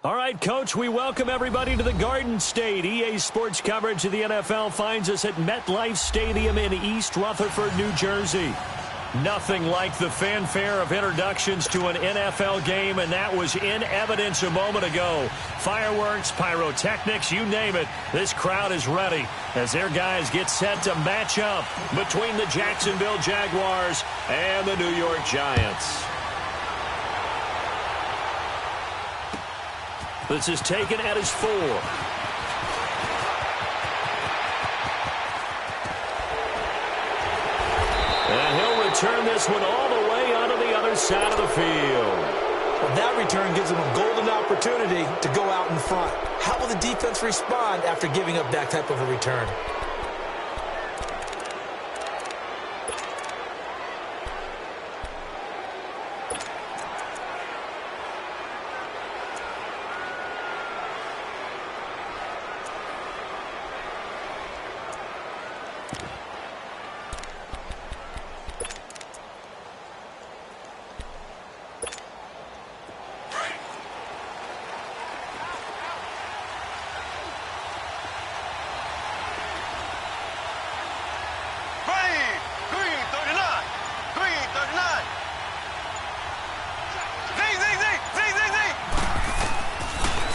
All right, Coach, we welcome everybody to the Garden State. EA Sports coverage of the NFL finds us at MetLife Stadium in East Rutherford, New Jersey. Nothing like the fanfare of introductions to an NFL game, and that was in evidence a moment ago. Fireworks, pyrotechnics, you name it. This crowd is ready as their guys get set to match up between the Jacksonville Jaguars and the New York Giants. This is taken at his 4. And he'll return this one all the way onto the other side of the field. Well, that return gives him a golden opportunity to go out in front. How will the defense respond after giving up that type of a return?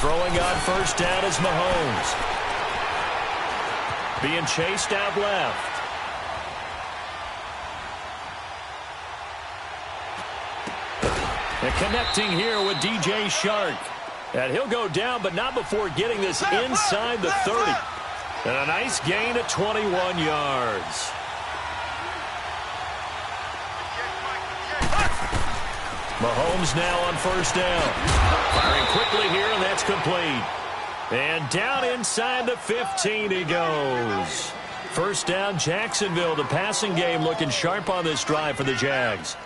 Throwing on first down is Mahomes. Being chased out left. And connecting here with DJ Shark. And he'll go down, but not before getting this inside the 30. And a nice gain at 21 yards. Mahomes now on first down. Firing quickly here, and that's complete. And down inside the 15 he goes. First down, Jacksonville. The passing game looking sharp on this drive for the Jags.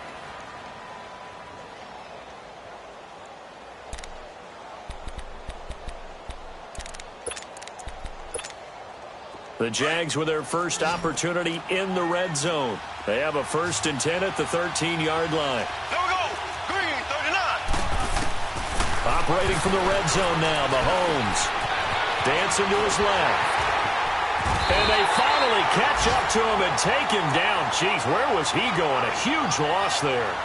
The Jags with their first opportunity in the red zone. They have a 1st and 10 at the 13-yard line. There we go. Green, 39. Operating from the red zone now, Mahomes. Dancing to his left. And they finally catch up to him and take him down. Jeez, where was he going? A huge loss there.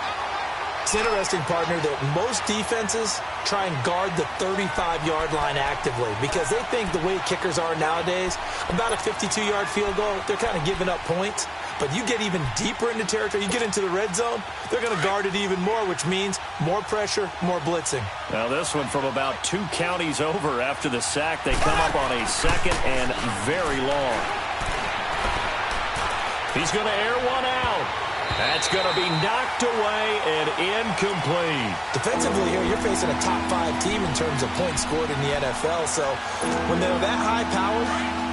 It's interesting, partner, that most defenses try and guard the 35-yard line actively because they think the way kickers are nowadays, about a 52-yard field goal, they're kind of giving up points. But you get even deeper into territory, you get into the red zone, they're going to guard it even more, which means more pressure, more blitzing. Now this one from about 2 counties over after the sack. They come up on a 2nd and very long. He's going to air one out. That's going to be knocked away and incomplete. Defensively here, you're facing a top-5 team in terms of points scored in the NFL. So when they're that high-powered,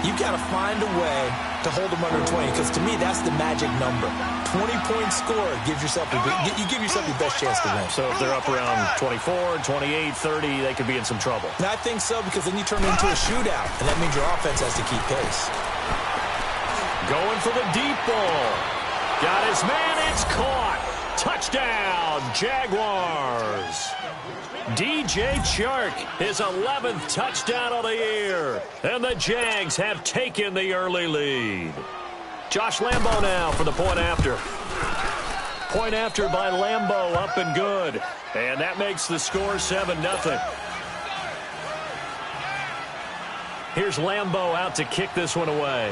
you've got to find a way to hold them under 20. Because to me, that's the magic number. 20 points scored gives yourself you give yourself your best chance to win. So if they're up around 24, 28, 30, they could be in some trouble. And I think so, because then you turn it into a shootout, and that means your offense has to keep pace. Going for the deep ball. Got his man, it's caught. Touchdown, Jaguars. DJ Chark, his 11th touchdown of the year. And the Jags have taken the early lead. Josh Lambo now for the point after. Point after by Lambo, up and good. And that makes the score 7-0. Here's Lambo out to kick this one away.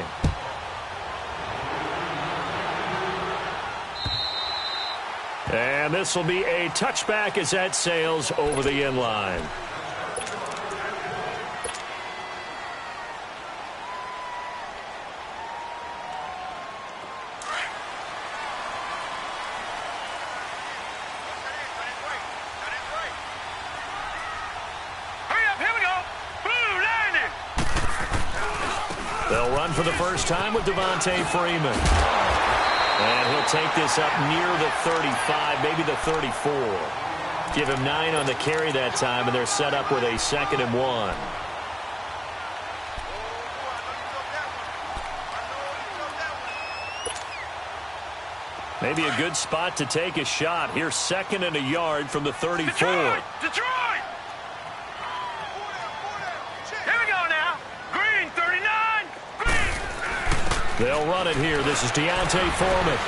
And this will be a touchback as that sails over the end line. Hurry up, here we go. Blue, landing. They'll run for the first time with Devontae Freeman. And he'll take this up near the 35, maybe the 34. Give him 9 on the carry that time, and they're set up with a 2nd and 1. Maybe a good spot to take a shot. Here's 2nd and a yard from the 34. Detroit! Detroit! Here we go now. Green, 39. Green. They'll run it here. This is Deontay Foreman.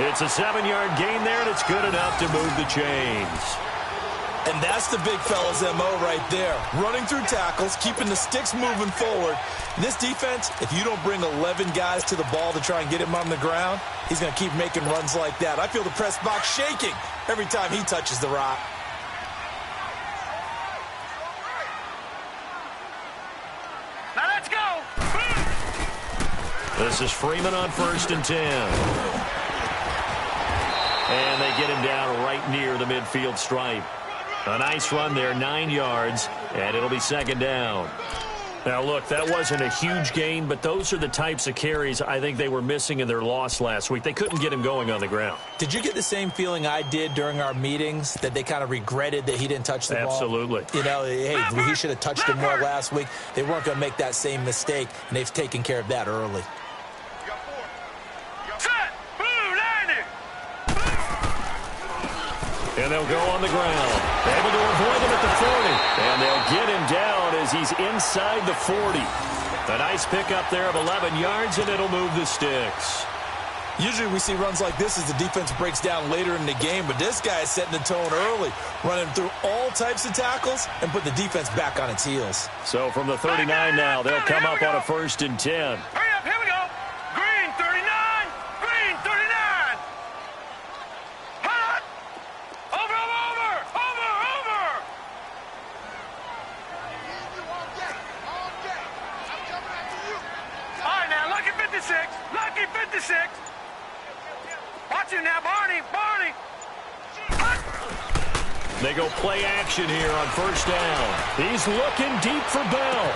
It's a 7-yard gain there, and it's good enough to move the chains. And that's the big fella's MO right there. Running through tackles, keeping the sticks moving forward. In this defense, if you don't bring 11 guys to the ball to try and get him on the ground, he's going to keep making runs like that. I feel the press box shaking every time he touches the rock. Now let's go. This is Freeman on 1st and 10. And they get him down right near the midfield stripe. A nice run there, 9 yards, and it'll be 2nd down. Now, look, that wasn't a huge gain, but those are the types of carries I think they were missing in their loss last week. They couldn't get him going on the ground. Did you get the same feeling I did during our meetings, that they kind of regretted that he didn't touch the ball? Absolutely. You know, hey, he should have touched him more last week. They weren't going to make that same mistake, and they've taken care of that early. And they'll go on the ground. Able to avoid him at the 40. And they'll get him down as he's inside the 40. A nice pickup there of 11 yards, and it'll move the sticks. Usually we see runs like this as the defense breaks down later in the game, but this guy is setting the tone early, running through all types of tackles and put the defense back on its heels. So from the 39 now, they'll come up on a 1st and 10. Hurry up, here we go. Green 39. Green 39. Hot. Over. All right, now, lucky 56. Lucky 56. Watch him now, Barney. They go play action here on 1st down. He's looking deep for Bell.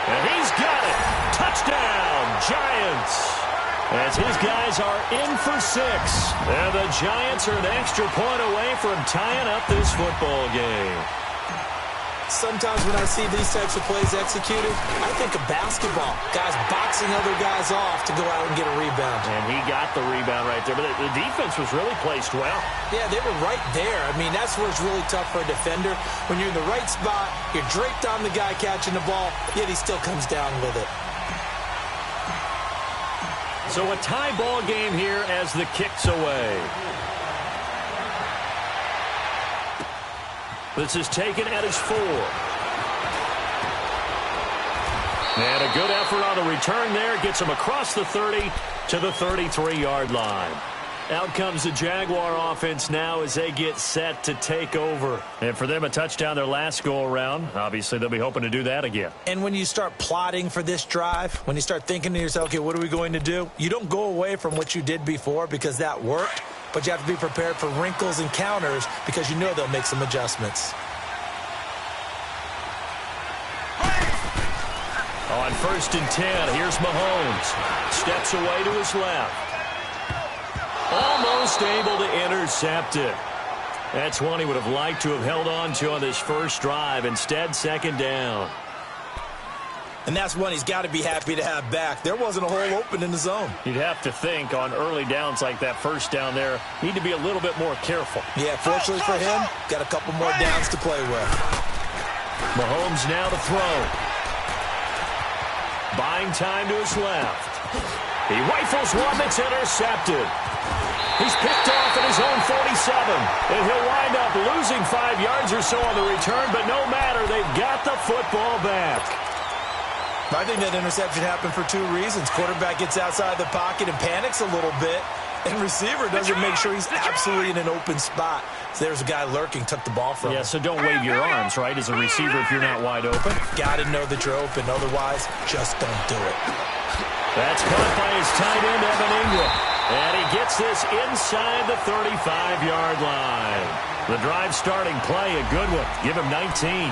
And he's got it. Touchdown, Giants. As his guys are in for 6. And the Giants are an extra point away from tying up this football game. Sometimes when I see these types of plays executed, I think of basketball. Guys boxing other guys off to go out and get a rebound. And he got the rebound right there. But the defense was really placed well. Yeah, they were right there. I mean, that's where it's really tough for a defender. When you're in the right spot, you're draped on the guy catching the ball, yet he still comes down with it. So a tie ball game here as the kick's away. This is taken at his 4. And a good effort on the return there. Gets him across the 30 to the 33-yard line. Out comes the Jaguar offense now as they get set to take over. And for them, a touchdown their last go-around. Obviously, they'll be hoping to do that again. And when you start plotting for this drive, when you start thinking to yourself, okay, what are we going to do? You don't go away from what you did before because that worked. But you have to be prepared for wrinkles and counters because you know they'll make some adjustments. On 1st and 10, here's Mahomes. Steps away to his left. Almost able to intercept it. That's one he would have liked to have held on to on this first drive. Instead, 2nd down. And that's one he's got to be happy to have back. There wasn't a hole open in the zone. You'd have to think on early downs like that 1st down there, need to be a little bit more careful. Yeah, fortunately for him, got a couple more downs to play with. Mahomes now to throw. Buying time to his left. He rifles one that's intercepted. He's picked off at his own 47. And he'll wind up losing 5 yards or so on the return, but no matter, they've got the football back. I think that interception happened for 2 reasons. Quarterback gets outside the pocket and panics a little bit, and receiver doesn't make sure he's absolutely in an open spot. So there's a guy lurking, took the ball from him. Yeah, so don't wave your arms, right, as a receiver if you're not wide open. Got to know that you're open. Otherwise, just don't do it. That's caught by his tight end, Evan Ingram. And he gets this inside the 35-yard line. The drive starting play, a good one. Give him 19.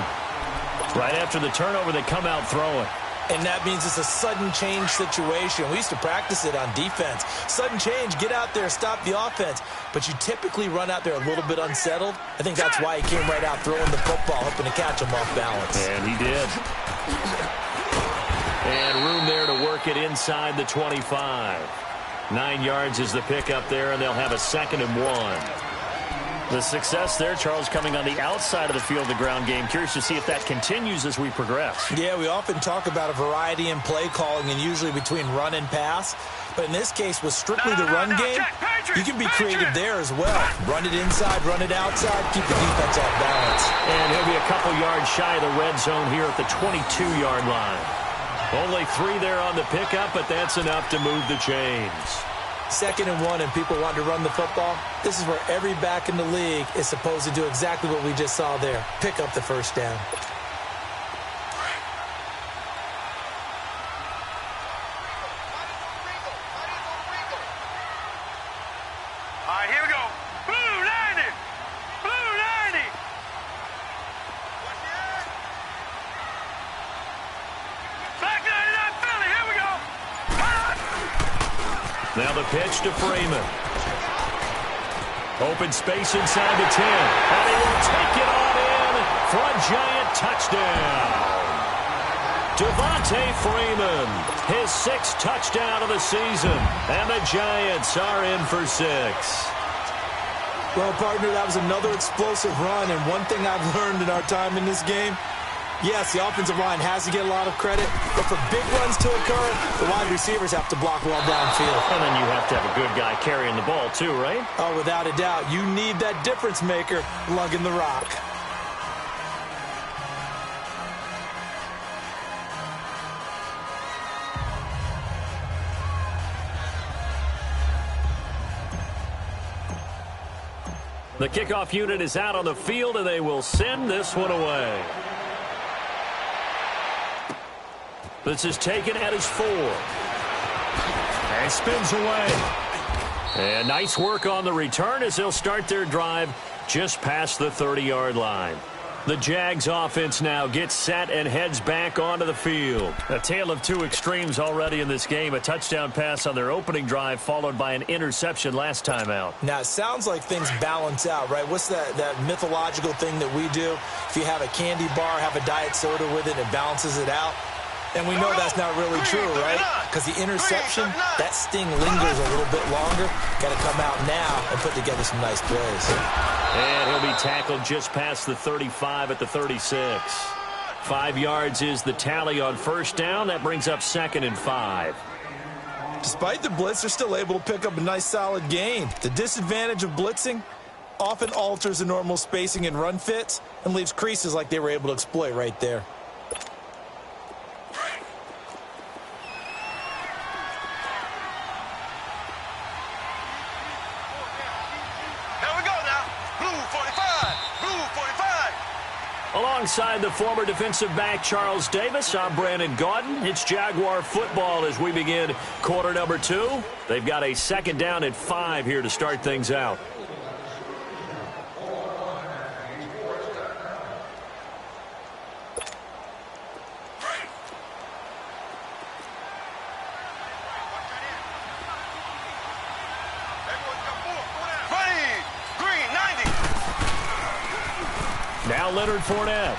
Right after the turnover, they come out throwing. And that means it's a sudden change situation. We used to practice it on defense. Sudden change, get out there, stop the offense. But you typically run out there a little bit unsettled. I think that's why he came right out throwing the football, hoping to catch him off balance. And he did. And room there to work it inside the 25. 9 yards is the pickup there, and they'll have a 2nd and 1. The success there, Charles, coming on the outside of the field, the ground game. Curious to see if that continues as we progress. Yeah, we often talk about a variety in play calling and usually between run and pass. But in this case, with strictly the run game, you can be creative there as well. Run it inside, run it outside, keep the defense off balance. And he'll be a couple yards shy of the red zone here at the 22-yard line. Only 3 there on the pickup, but that's enough to move the chains. 2nd and 1 and people want to run the football. This is where every back in the league is supposed to do exactly what we just saw there. Pick up the 1st down. All right, here we go. Blue 90. Blue 90. Black 99 Philly. Here we go. Now the pitch to Freeman. Open space inside the 10. And he will take it on in for a Giant touchdown. Devontae Freeman, his 6th touchdown of the season. And the Giants are in for 6. Well, partner, that was another explosive run. And one thing I've learned in our time in this game, Yes, the offensive line has to get a lot of credit, but for big runs to occur, the wide receivers have to block well downfield. And then you have to have a good guy carrying the ball too, right? Oh, without a doubt. You need that difference maker lugging the rock. The kickoff unit is out on the field, and they will send this one away. This is taken at his 4. And spins away. And nice work on the return as they'll start their drive just past the 30-yard line. The Jags offense now gets set and heads back onto the field. A tale of two extremes already in this game. A touchdown pass on their opening drive followed by an interception last time out. Now, it sounds like things balance out, right? What's that mythological thing that we do? If you have a candy bar, have a diet soda with it, it balances it out. And we know that's not really true, right? Because the interception, that sting lingers a little bit longer. Got to come out now and put together some nice plays. And he'll be tackled just past the 35 at the 36. 5 yards is the tally on first down. That brings up 2nd and 5. Despite the blitz, they're still able to pick up a nice solid gain. The disadvantage of blitzing often alters the normal spacing and run fits and leaves creases like they were able to exploit right there. Alongside the former defensive back Charles Davis, I'm Brandon Gaudin. It's Jaguar football as we begin quarter number 2. They've got a 2nd down and 5 here to start things out. Now Leonard Fournette.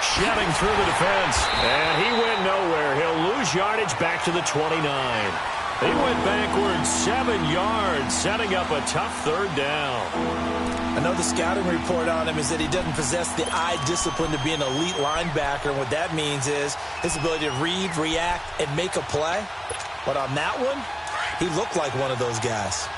Shedding through the defense. And he went nowhere. He'll lose yardage back to the 29. He went backwards 7 yards, setting up a tough 3rd down. I know the scouting report on him is that he doesn't possess the eye discipline to be an elite linebacker. And what that means is his ability to read, react, and make a play. But on that one, he looked like one of those guys.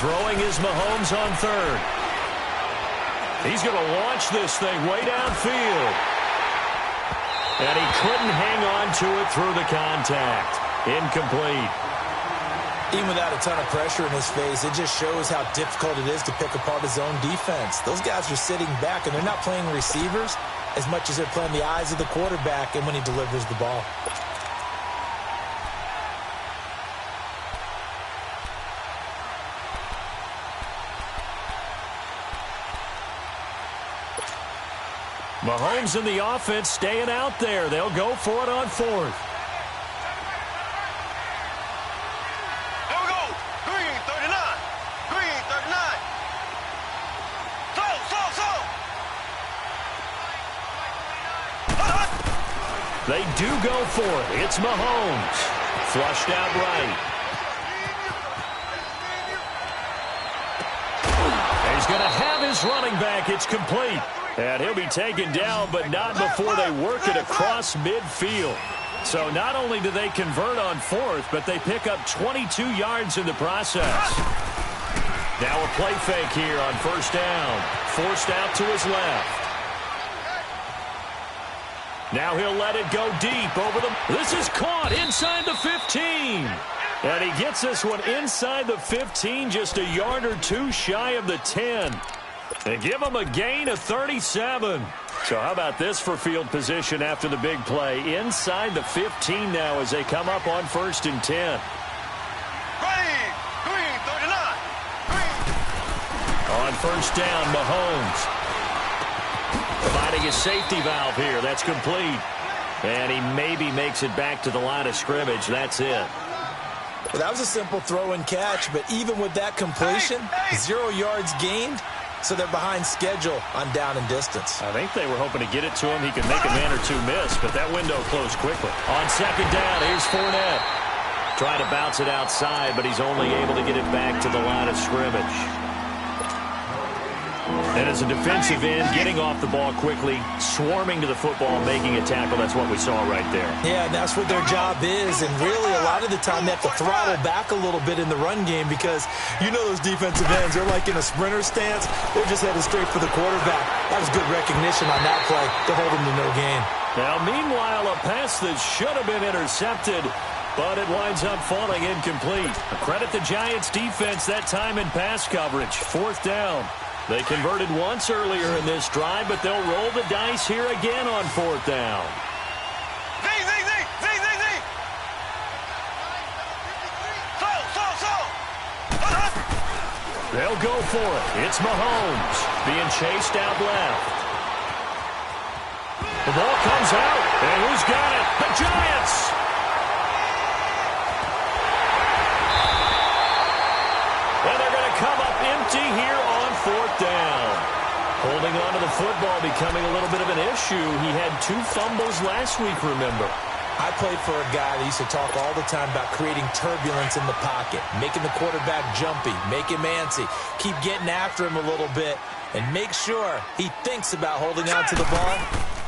Throwing is Mahomes on 3rd. He's going to launch this thing way downfield. And he couldn't hang on to it through the contact. Incomplete. Even without a ton of pressure in his face, it just shows how difficult it is to pick apart his own defense. Those guys are sitting back, and they're not playing receivers as much as they're playing the eyes of the quarterback and when he delivers the ball. Mahomes and the offense staying out there. They'll go for it on 4th. Here we go. Green 39. Green 39. Slow. They do go for it. It's Mahomes. Flushed out right. And he's going to have his running back. It's complete. And he'll be taken down, but not before they work it across midfield. So not only do they convert on 4th, but they pick up 22 yards in the process. Now a play fake here on 1st down. Forced out to his left. Now he'll let it go deep over the... This is caught inside the 15. And he gets this one inside the 15, just a yard or two shy of the 10. And give him a gain of 37. So how about this for field position after the big play? Inside the 15 now as they come up on 1st and 10. Green 39. On 1st down, Mahomes. Finding a safety valve here. That's complete. And he maybe makes it back to the line of scrimmage. That's it. Well, that was a simple throw and catch, but even with that completion, 0 yards gained, so they're behind schedule on down and distance. I think they were hoping to get it to him. He could make a man or two miss, but that window closed quickly. On second down, here's Fournette. Trying to bounce it outside, but he's only able to get it back to the line of scrimmage. And as a defensive end, getting off the ball quickly, swarming to the football, making a tackle, that's what we saw right there. Yeah, and that's what their job is. And really, a lot of the time, they have to throttle back a little bit in the run game because you know those defensive ends, they're like in a sprinter stance. They're just headed straight for the quarterback. That was good recognition on that play to hold them to no gain. Now, meanwhile, a pass that should have been intercepted, but it winds up falling incomplete. Credit the Giants' defense that time in pass coverage. Fourth down. They converted once earlier in this drive, but they'll roll the dice here again on fourth down. Z. They'll go for it. It's Mahomes being chased out left. The ball comes out, and who's got it? The Giants! And they're going to come up empty here on fourth down. Holding on to the football becoming a little bit of an issue. He had 2 fumbles last week, remember. I played for a guy that used to talk all the time about creating turbulence in the pocket, making the quarterback jumpy, make him antsy, keep getting after him a little bit, and make sure he thinks about holding on to the ball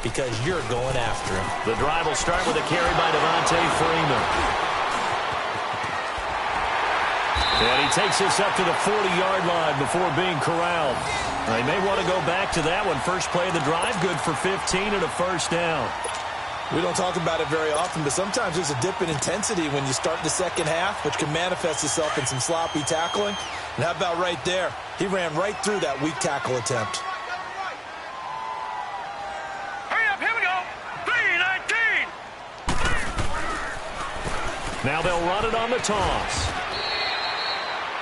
because you're going after him. The drive will start with a carry by Devontae Freeman. And he takes this up to the 40-yard line before being corralled. They may want to go back to that one. First play of the drive, good for 15 and a first down. We don't talk about it very often, but sometimes there's a dip in intensity when you start the second half, which can manifest itself in some sloppy tackling. And how about right there? He ran right through that weak tackle attempt. Hurry up, here we go. 3-19. Now they'll run it on the toss.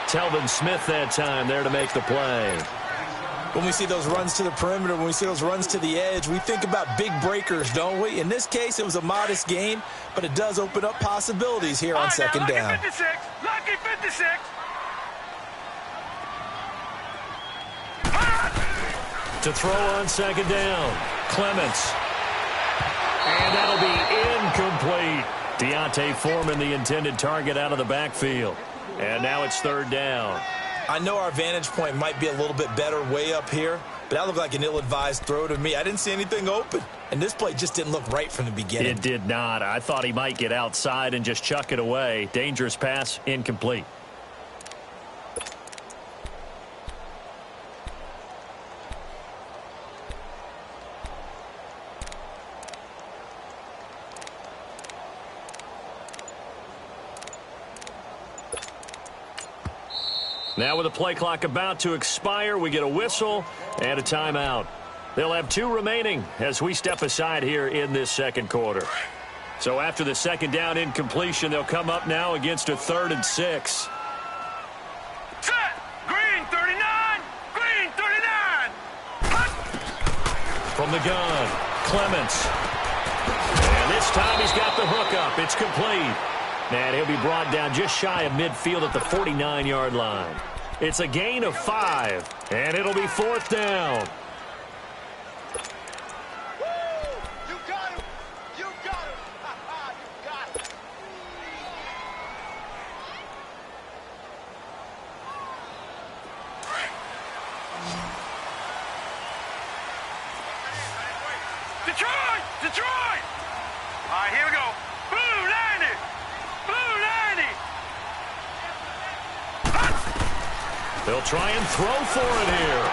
Telvin Smith that time there to make the play. When we see those runs to the perimeter, when we see those runs to the edge, we think about big breakers, don't we? In this case, it was a modest gain, but it does open up possibilities here on second down. Lucky 56. Lucky 56. To throw on second down, Clements. And that'll be incomplete. Deontay Foreman, the intended target, out of the backfield. And now it's third down. I know our vantage point might be a little bit better way up here, but that looked like an ill-advised throw to me. I didn't see anything open, and this play just didn't look right from the beginning. It did not. I thought he might get outside and just chuck it away. Dangerous pass, incomplete. Now with the play clock about to expire, we get a whistle and a timeout. They'll have 2 remaining as we step aside here in this second quarter. So after the second down incompletion, they'll come up now against a 3rd and 6. Set. Green 39. Green 39. From the gun, Clements. And this time he's got the hook up. It's complete. And he'll be brought down just shy of midfield at the 49-yard line. It's a gain of 5, and it'll be fourth down. You got him. You got him. You got him. Detroit! Detroit! All right, here we go. Blue 90! Blue 90! They'll try and throw for it here.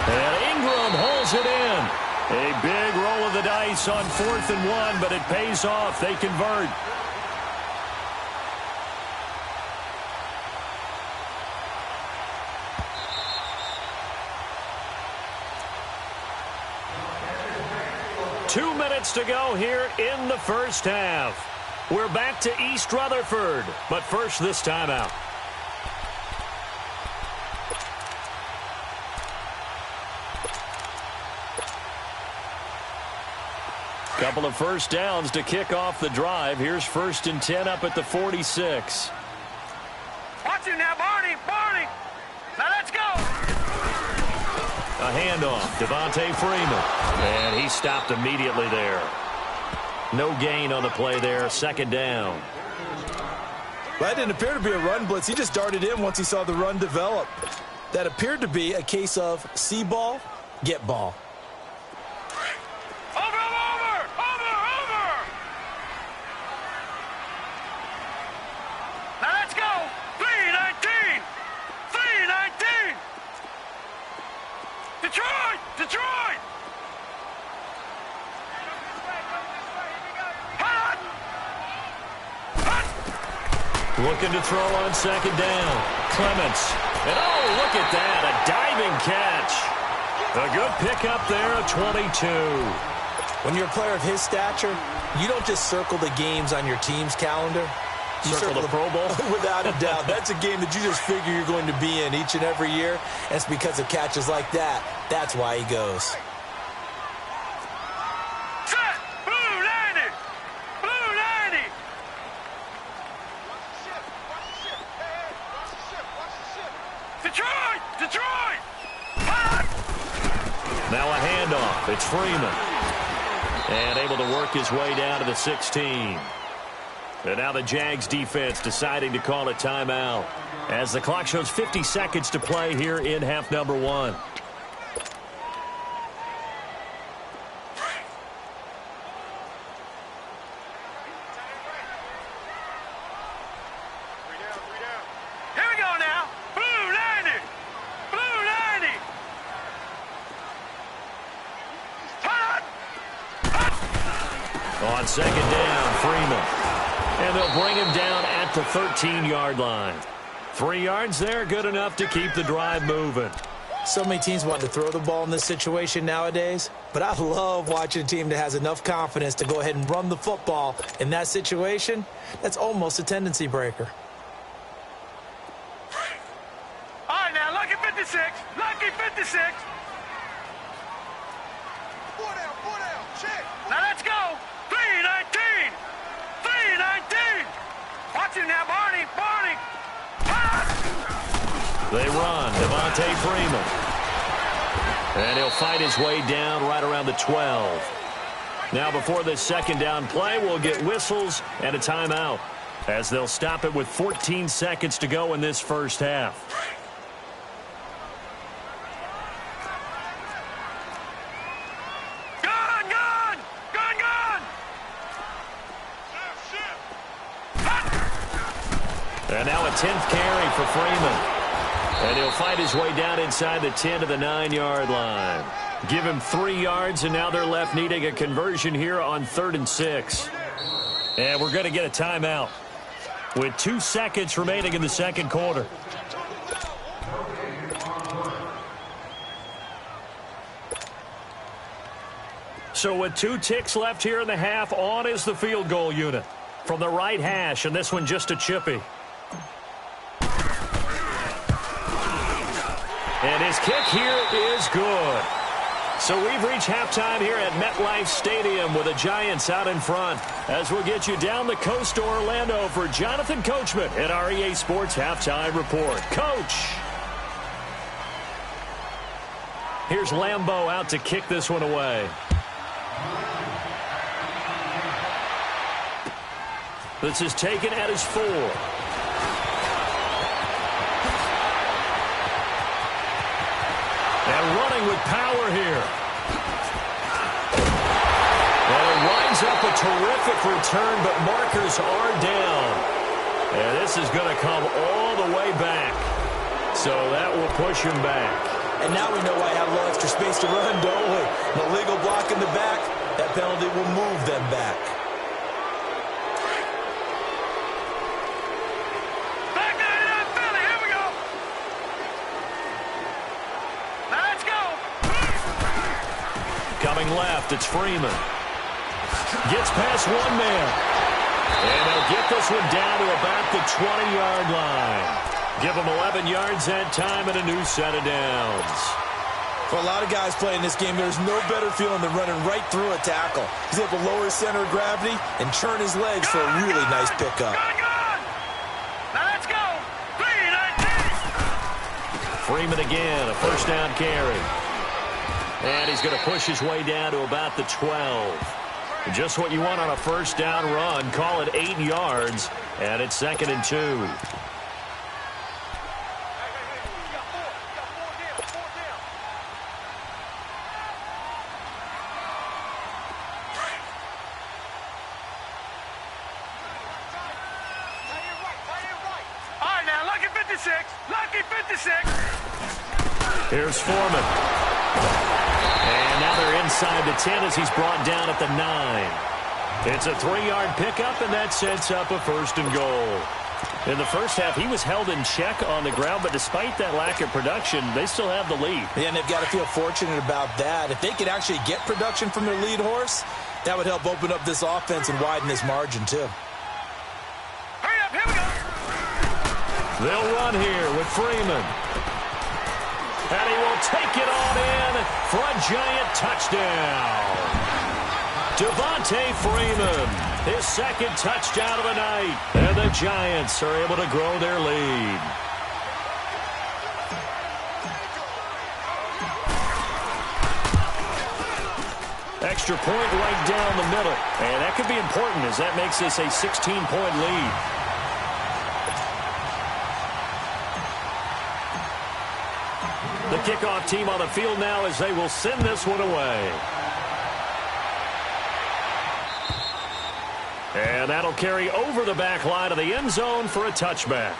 And Ingram holds it in. A big roll of the dice on 4th and 1, but it pays off. They convert. Two minutes to go here in the first half. We're back to East Rutherford, but first this timeout. Couple of first downs to kick off the drive. Here's 1st and 10 up at the 46. Watch it now, Barney. Barney. Now let's go. A handoff. Devontae Freeman. And he stopped immediately there. No gain on the play there. Second down. Well, that didn't appear to be a run blitz. He just darted in once he saw the run develop. That appeared to be a case of see ball, get ball. Now let's go. 3-19. 3-19. Detroit. Detroit. Hot. Hot. Looking to throw on second down. Clements. And oh, look at that. A diving catch. A good pickup there of 22. When you're a player of his stature, you don't just circle the games on your team's calendar. You circle the Pro Bowl? Without a doubt. That's a game that you just figure you're going to be in each and every year. And it's because of catches like that. That's why he goes. Set. Blue 90. Blue 90. Detroit. Detroit. Hot. Now a handoff. It's Freeman. And able to work his way down to the 16. And now the Jags defense deciding to call a timeout as the clock shows 50 seconds to play here in half number 1. Here we go now. Blue 90. Blue 90. Hot. Hot. On second down, Freeman. And they'll bring him down at the 13-yard line. 3 yards there, good enough to keep the drive moving. So many teams want to throw the ball in this situation nowadays, but I love watching a team that has enough confidence to go ahead and run the football in that situation. That's almost a tendency breaker. All right, now, lucky 56. Lucky 56. Four down, check. Now let's go. 3-19. 3-19. Watch him now, Barney. Barney. They run. Devontae Freeman. And he'll fight his way down right around the 12. Now before this second down play, we'll get whistles and a timeout as they'll stop it with 14 seconds to go in this first half. And now a 10th carry for Freeman. And he'll fight his way down inside the 10 to the 9-yard line. Give him 3 yards, and now they're left needing a conversion here on 3rd and 6. And we're going to get a timeout with 2 seconds remaining in the second quarter. So with 2 ticks left here in the half, on is the field goal unit from the right hash, and this one just a chippy. And his kick here is good. So we've reached halftime here at MetLife Stadium with the Giants out in front. As we'll get you down the coast to Orlando for Jonathan Coachman at our EA Sports Halftime Report. Coach! Here's Lambeau out to kick this one away. This is taken at his 4. And running with power here. And it winds up a terrific return, but markers are down. And this is going to come all the way back. So that will push him back. And now we know why I have a little extra space to run, don't we? An illegal block in the back, that penalty will move them back. Coming left, it's Freeman. Gets past one man. And they'll get this one down to about the 20-yard line. Give them 11 yards that time and a new set of downs. For a lot of guys playing this game, there's no better feeling than running right through a tackle. He's able to lower his center of gravity and churn his legs for a really nice pickup. Now let's go. 3-19. Freeman again, a first down carry. And he's going to push his way down to about the 12. Just what you want on a first down run. Call it 8 yards, and it's 2nd and 2. All right, now, lucky 56. Lucky 56. Here's Foreman. And now they're inside the 10 as he's brought down at the 9. It's a 3-yard pickup, and that sets up a 1st and goal. In the first half, he was held in check on the ground, but despite that lack of production, they still have the lead. Yeah, and they've got to feel fortunate about that. If they could actually get production from their lead horse, that would help open up this offense and widen this margin, too. Hurry up, here we go. They'll run here with Freeman. And he will take it on in for a giant touchdown. Devontae Freeman, his 2nd touchdown of the night. And the Giants are able to grow their lead. Extra point right down the middle. And that could be important as that makes this a 16-point lead. The kickoff team on the field now as they will send this one away. And that'll carry over the back line of the end zone for a touchback.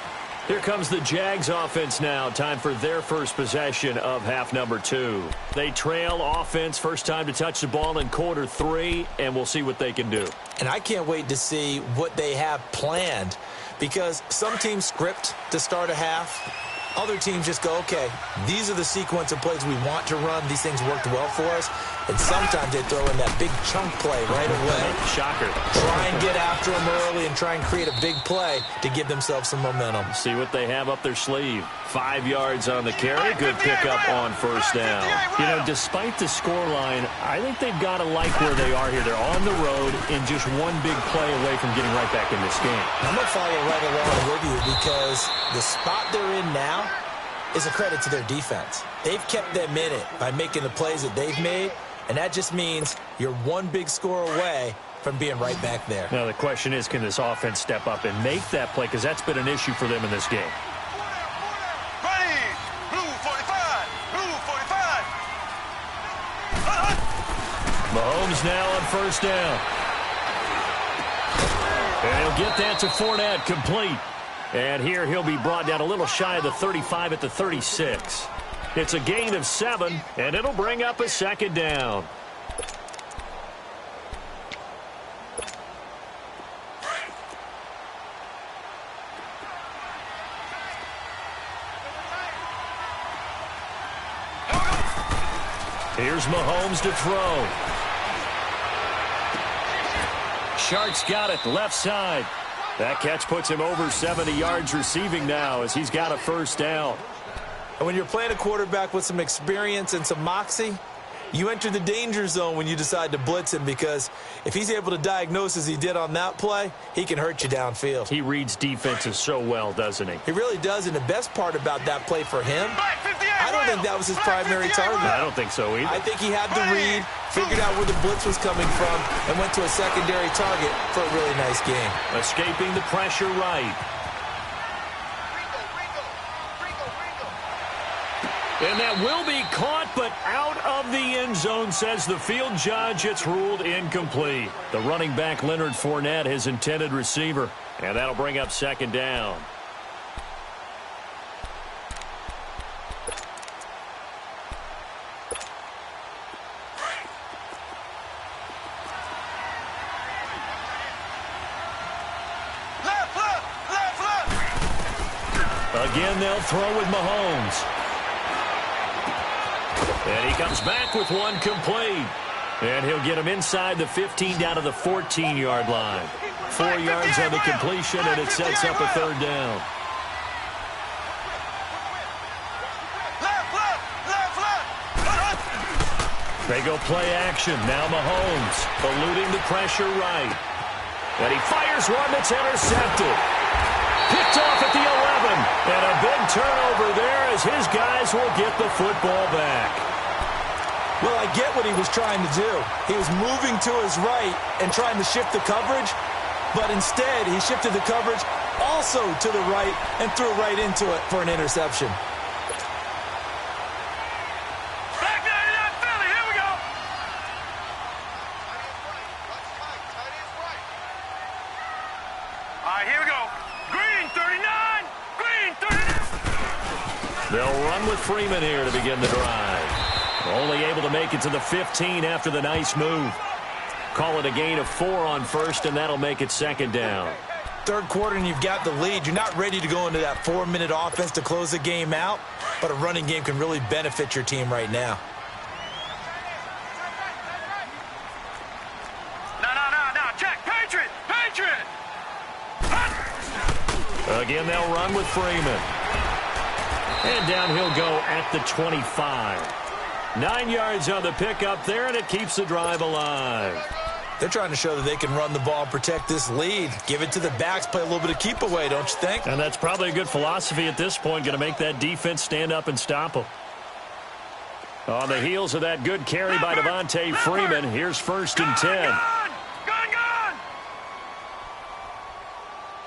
Here comes the Jags offense now. Time for their first possession of half number 2. They trail offense, first time to touch the ball in quarter 3, and we'll see what they can do. And I can't wait to see what they have planned, because some teams script to start a half. Other teams just go, okay, these are the sequence of plays we want to run. These things worked well for us. And sometimes they throw in that big chunk play right away. Shocker. Try and get after them early and try and create a big play to give themselves some momentum. See what they have up their sleeve. 5 yards on the carry. Good pickup on first down. You know, despite the scoreline, I think they've got to like where they are here. They're on the road and just one big play away from getting right back in this game. I'm going to follow right along with you because the spot they're in now is a credit to their defense. They've kept them in it by making the plays that they've made, and that just means you're one big score away from being right back there. Now the question is, can this offense step up and make that play? Because that's been an issue for them in this game. Ready. Blue 45. Blue 45. Mahomes now on first down. And he'll get that to Fournette, complete. And here he'll be brought down a little shy of the 35 at the 36. It's a gain of 7, and it'll bring up a 2nd down. Here's Mahomes to throw. Shark's got it, left side. That catch puts him over 70 yards receiving now as he's got a first down. And when you're playing a quarterback with some experience and some moxie, you enter the danger zone when you decide to blitz him, because if he's able to diagnose as he did on that play, he can hurt you downfield. He reads defenses so well, doesn't he? He really does, and the best part about that play for him, I don't think that was his primary target. I don't think so either. I think he had the read, figured out where the blitz was coming from, and went to a secondary target for a really nice game. Escaping the pressure right. And that will be caught, but out of the end zone, says the field judge. It's ruled incomplete. The running back, Leonard Fournette, his intended receiver. And that'll bring up 2nd down. Again, they'll throw with Mahomes. And he comes back with one complete. And he'll get him inside the 15 down to the 14-yard line. 4 yards on the completion, and it sets up a 3rd down. They go play action. Now Mahomes eluding the pressure right. And he fires one that's intercepted. Picked off at the 11. And a big turnover there as his guys will get the football back. Well, I get what he was trying to do. He was moving to his right and trying to shift the coverage, but instead he shifted the coverage also to the right and threw right into it for an interception. Back 99 Philly, here we go. All right, here we go. Green 39, green 39. They'll run with Freeman here to begin the drive. Only able to make it to the 15 after the nice move. Call it a gain of 4 on first, and that'll make it second down. Third quarter and you've got the lead. You're not ready to go into that 4-minute offense to close the game out, but a running game can really benefit your team right now. No, check, Patriot, Patriot. Again, they'll run with Freeman. And down he'll go at the 25. 9 yards on the pickup there, and it keeps the drive alive. They're trying to show that they can run the ball and protect this lead. Give it to the backs, play a little bit of keep away, don't you think? And that's probably a good philosophy at this point, going to make that defense stand up and stop them. On the heels of that good carry by Devontae Freeman, here's 1st and 10. Gone.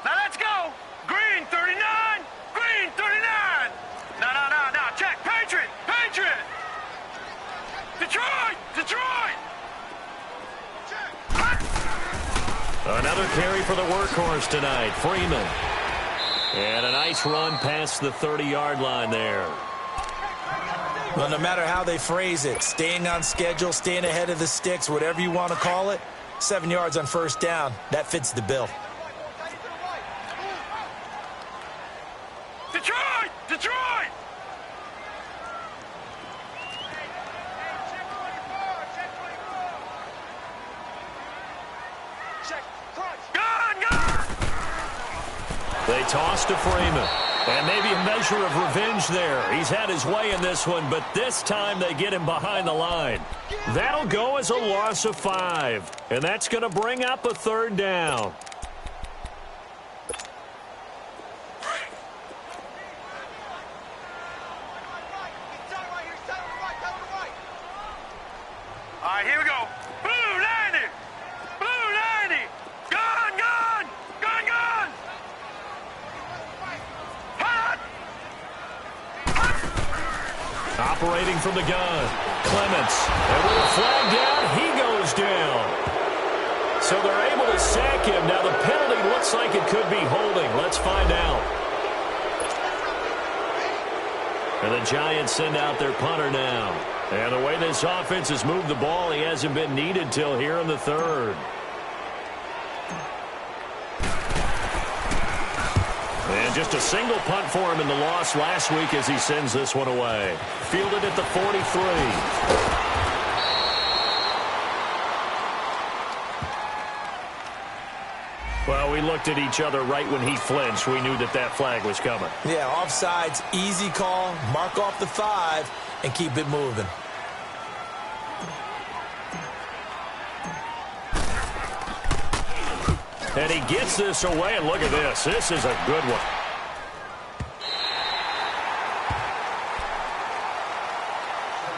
Now let's go. Green 39, green 39. No, check, Patriot, Patriot. Detroit! Another carry for the workhorse tonight, Freeman. And a nice run past the 30-yard line there. Well, no matter how they phrase it, staying on schedule, staying ahead of the sticks, whatever you want to call it, 7 yards on first down, that fits the bill. Detroit! They toss to Freeman. And maybe a measure of revenge there. He's had his way in this one, but this time they get him behind the line. That'll go as a loss of 5. And that's going to bring up a 3rd down. All right, here we go. Blue 90. Gone. Operating from the gun, Clements. And with a flag down, he goes down. So they're able to sack him. Now the penalty looks like it could be holding. Let's find out. And the Giants send out their punter now. And the way this offense has moved the ball, he hasn't been needed till here in the 3rd. And just a single punt for him in the loss last week as he sends this one away. Fielded at the 43. Well, we looked at each other right when he flinched. We knew that that flag was coming. Yeah, offsides, easy call, mark off the 5, and keep it moving. And he gets this away, and look at this. This is a good one.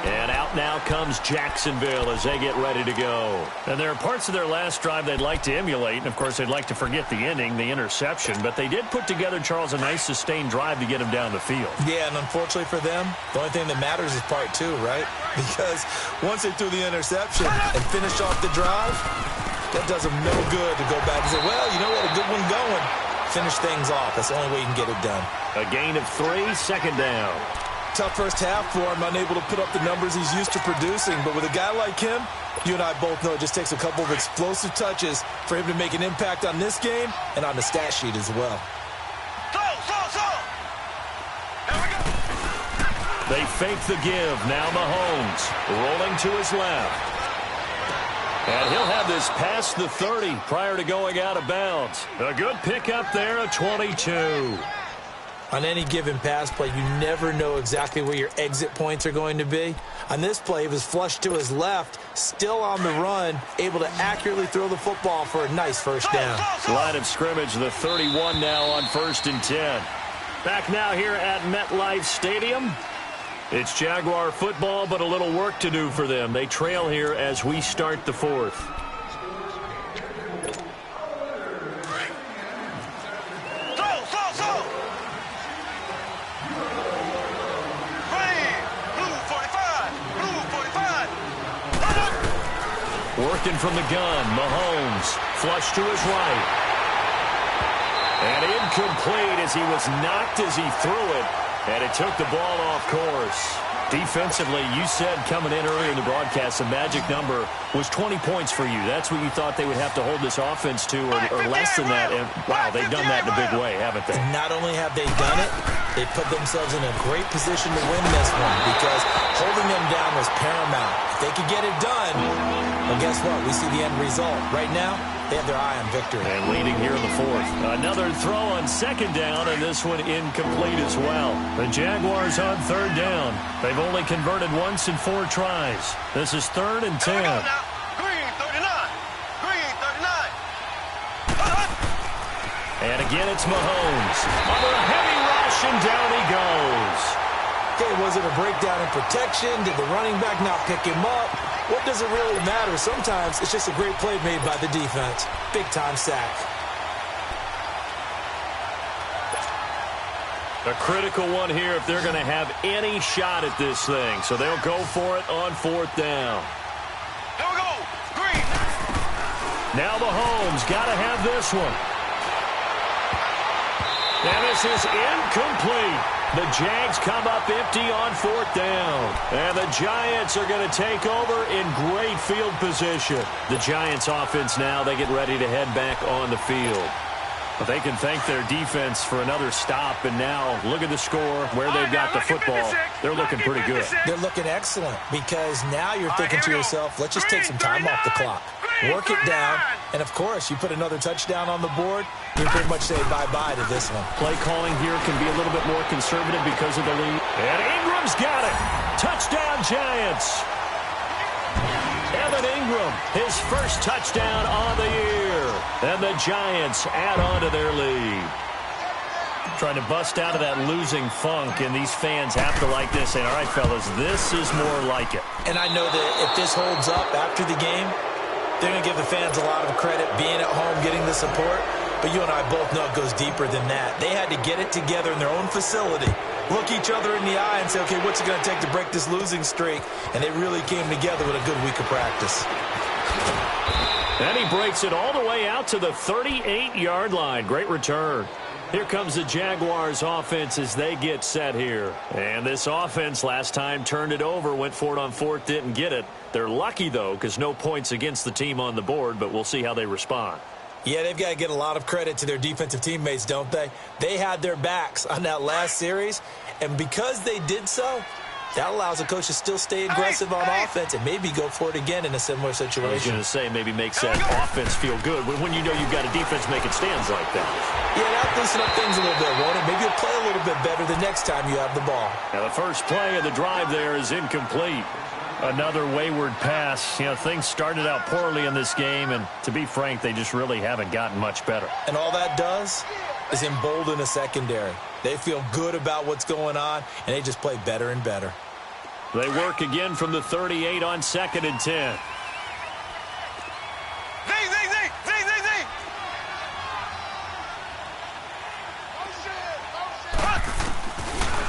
And out now comes Jacksonville as they get ready to go. And there are parts of their last drive they'd like to emulate. And, of course, they'd like to forget the ending, the interception. But they did put together, Charles, a nice sustained drive to get him down the field. Yeah, and unfortunately for them, the only thing that matters is part 2, right? Because once they threw the interception and finished off the drive, that does them no good to go back and say, well, you know what, a good one going. Finish things off. That's the only way you can get it done. A gain of 3, 2nd down. Tough first half for him, unable to put up the numbers he's used to producing. But with a guy like him, you and I both know it just takes a couple of explosive touches for him to make an impact on this game and on the stat sheet as well. Here we go. They fake the give. Now Mahomes rolling to his left. And he'll have this past the 30 prior to going out of bounds. A good pickup there, a 22. On any given pass play, you never know exactly where your exit points are going to be. On this play, it was flushed to his left, still on the run, able to accurately throw the football for a nice first down. Line of scrimmage, the 31 now on 1st and 10. Back now here at MetLife Stadium. It's Jaguar football, but a little work to do for them. They trail here as we start the fourth. Working from the gun, Mahomes, flush to his right. And incomplete as he was knocked as he threw it. And it took the ball off course. Defensively, you said coming in earlier in the broadcast, the magic number was 20 points for you. That's what you thought they would have to hold this offense to, or less than that. And, wow, they've done that in a big way, haven't they? Not only have they done it, they put themselves in a great position to win this one because holding them down was paramount. If they could get it done, well, guess what? We see the end result. Right now, they have their eye on victory. And leading here in the fourth. Another throw on second down, and this one incomplete as well. The Jaguars on third down. They've only converted once in 4 tries. This is 3rd and 10. Green 39. Green 39. And again, it's Mahomes. Under a heavy rush, and down he goes. Okay, was it a breakdown in protection? Did the running back not pick him up? What does it really matter? Sometimes it's just a great play made by the defense. Big-time sack. A critical one here if they're going to have any shot at this thing. So they'll go for it on 4th down. Here we go. Green. Now Mahomes got to have this one. And this is incomplete. The Jags come up empty on 4th down. And the Giants are going to take over in great field position. The Giants offense now, they get ready to head back on the field. But they can thank their defense for another stop. And now look at the score, where they've got the football. They're looking pretty good. They're looking excellent because now you're thinking to yourself, let's just take some time off the clock. Work it down, and of course, you put another touchdown on the board, you pretty much say bye-bye to this one. Play calling here can be a little bit more conservative because of the lead. And Ingram's got it. Touchdown, Giants. Evan Ingram, his first touchdown on the year. And the Giants add on to their lead. Trying to bust out of that losing funk, and these fans have to like this. And all right, fellas, this is more like it. And I know that if this holds up after the game, they're going to give the fans a lot of credit being at home, getting the support. But you and I both know it goes deeper than that. They had to get it together in their own facility, look each other in the eye and say, okay, what's it going to take to break this losing streak? And they really came together with a good week of practice. And he breaks it all the way out to the 38-yard line. Great return. Here comes the Jaguars offense as they get set here. And this offense last time turned it over, went for it on 4th, didn't get it. They're lucky, though, because no points against the team on the board, but we'll see how they respond. Yeah, they've got to get a lot of credit to their defensive teammates, don't they? They had their backs on that last series, and because they did so, that allows a coach to still stay aggressive on offense and maybe go for it again in a similar situation. I was going to say maybe makes that offense feel good when you know you've got a defense making stands like that. Yeah, that'll loosen up things a little bit, won't it? Maybe you'll play a little bit better the next time you have the ball. Now the first play of the drive there is incomplete. Another wayward pass. You know, things started out poorly in this game, and to be frank, they just really haven't gotten much better. And all that does is embolden a secondary. They feel good about what's going on, and they just play better and better. They work again from the 38 on 2nd and 10. Zing, zing, zing, zing, zing, zing.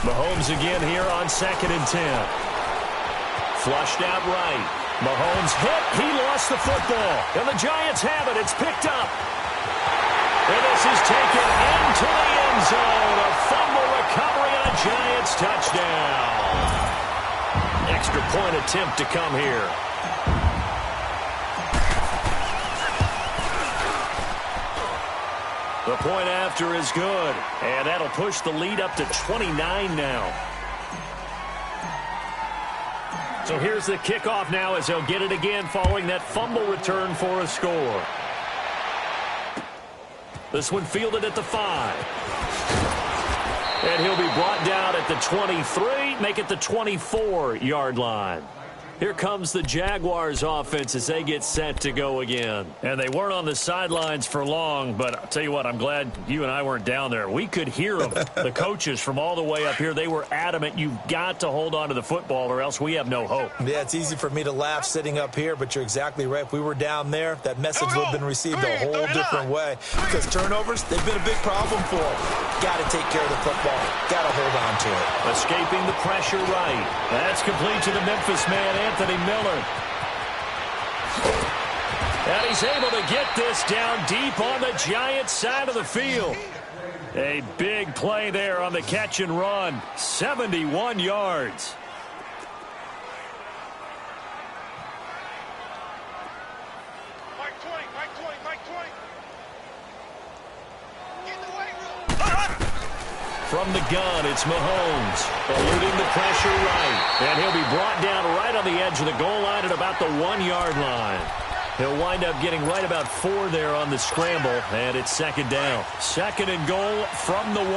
Mahomes again here on 2nd and 10. Flushed out right. Mahomes hit. He lost the football. And the Giants have it. It's picked up. And this is taken into the end zone. A fumble recovery and a Giants touchdown. Extra point attempt to come here. The point after is good. And that'll push the lead up to 29 now. So here's the kickoff now as they'll get it again following that fumble return for a score. This one fielded at the 5. And he'll be brought down at the 23, make it the 24-yard line. Here comes the Jaguars offense as they get set to go again. And they weren't on the sidelines for long, but I'll tell you what, I'm glad you and I weren't down there. We could hear them. The coaches from all the way up here, they were adamant, you've got to hold on to the football or else we have no hope. Yeah, it's easy for me to laugh sitting up here, but you're exactly right. If we were down there, that message would have been received a whole different way. Because turnovers, they've been a big problem for them. Got to take care of the football. Got to hold on to it. Escaping the pressure right. That's complete to the Memphis man, Anthony Miller. And he's able to get this down deep on the Giants side of the field. A big play there on the catch and run. 71 yards. From the gun, it's Mahomes, eluding the pressure right. And he'll be brought down right on the edge of the goal line at about the 1-yard line. He'll wind up getting right about 4 there on the scramble, and it's second down. Second and goal from the 1.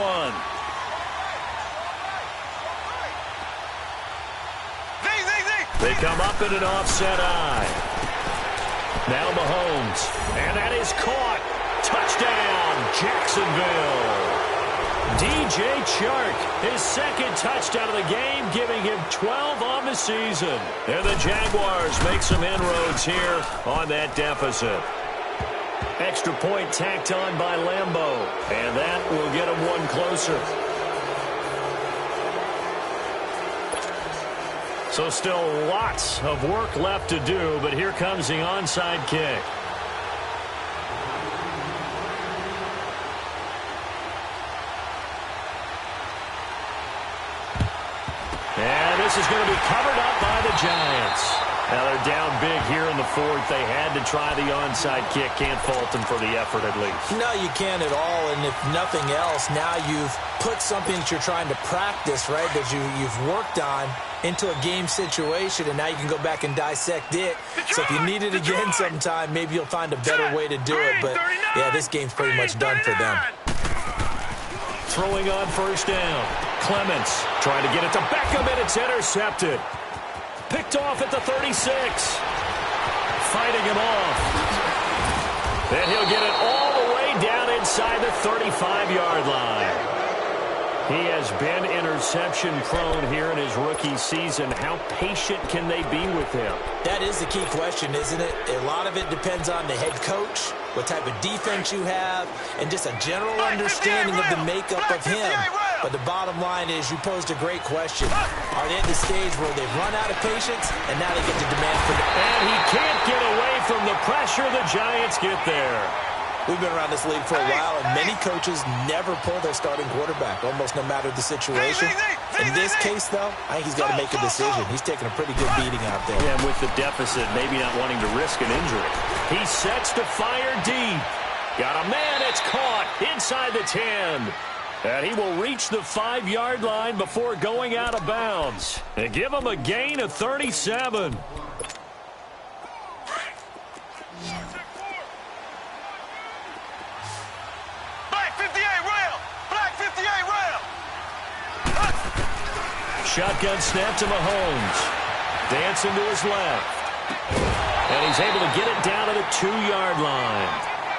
They come up in an offset eye. Now Mahomes, and that is caught. Touchdown, Jacksonville. DJ Chark, his second touchdown of the game, giving him 12 on the season. And the Jaguars make some inroads here on that deficit. Extra point tacked on by Lambeau, and that will get him one closer. So still lots of work left to do, but here comes the onside kick. And this is going to be covered up by the Giants. Now they're down big here in the fourth. They had to try the onside kick. Can't fault them for the effort at least. No, you can't at all. And if nothing else, now you've put something that you're trying to practice, right, that you've worked on into a game situation, and now you can go back and dissect it. So if you need it again sometime, maybe you'll find a better way to do it. But, yeah, this game's pretty much done for them. Throwing on first down. Clements trying to get it to Beckham, and it's intercepted. Picked off at the 36. Fighting him off. And he'll get it all the way down inside the 35-yard line. He has been interception-prone here in his rookie season. How patient can they be with him? That is the key question, isn't it? A lot of it depends on the head coach, what type of defense you have, and just a general understanding of the makeup of him. But the bottom line is you posed a great question. Are they at the stage where they've run out of patience, and now they get to demand for the... And he can't get away from the pressure. The Giants get there. We've been around this league for a while, and many coaches never pull their starting quarterback, almost no matter the situation. In this case, though, I think he's got to make a decision. He's taking a pretty good beating out there. Yeah, and with the deficit, maybe not wanting to risk an injury. He sets to fire deep. Got a man, it's caught inside the 10. And he will reach the 5-yard line before going out of bounds. And give him a gain of 37. Shotgun snap to Mahomes. Dancing to his left. And he's able to get it down to the 2-yard line.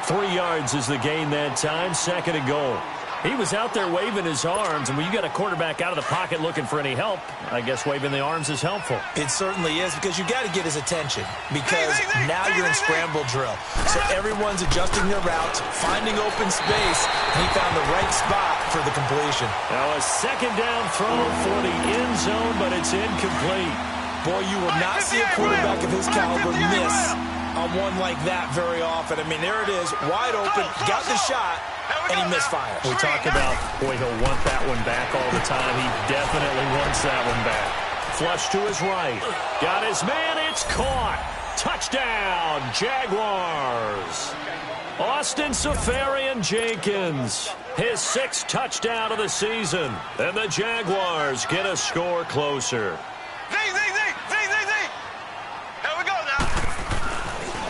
3 yards is the gain that time. Second and goal. He was out there waving his arms, and when you got a quarterback out of the pocket looking for any help, I guess waving the arms is helpful. It certainly is, because you got to get his attention, because now you're in scramble drill. So everyone's adjusting their routes, finding open space, and he found the right spot for the completion. Now a second down throw for the end zone, but it's incomplete. Boy, you will not see a quarterback of his caliber miss on one like that very often. I mean, there it is, wide open, got the shot, and he misfires. We talk about, boy, he'll want that one back all the time. He definitely wants that one back. Flush to his right. Got his man, it's caught. Touchdown, Jaguars. Austin Seferian-Jenkins, his 6th touchdown of the season. And the Jaguars get a score closer.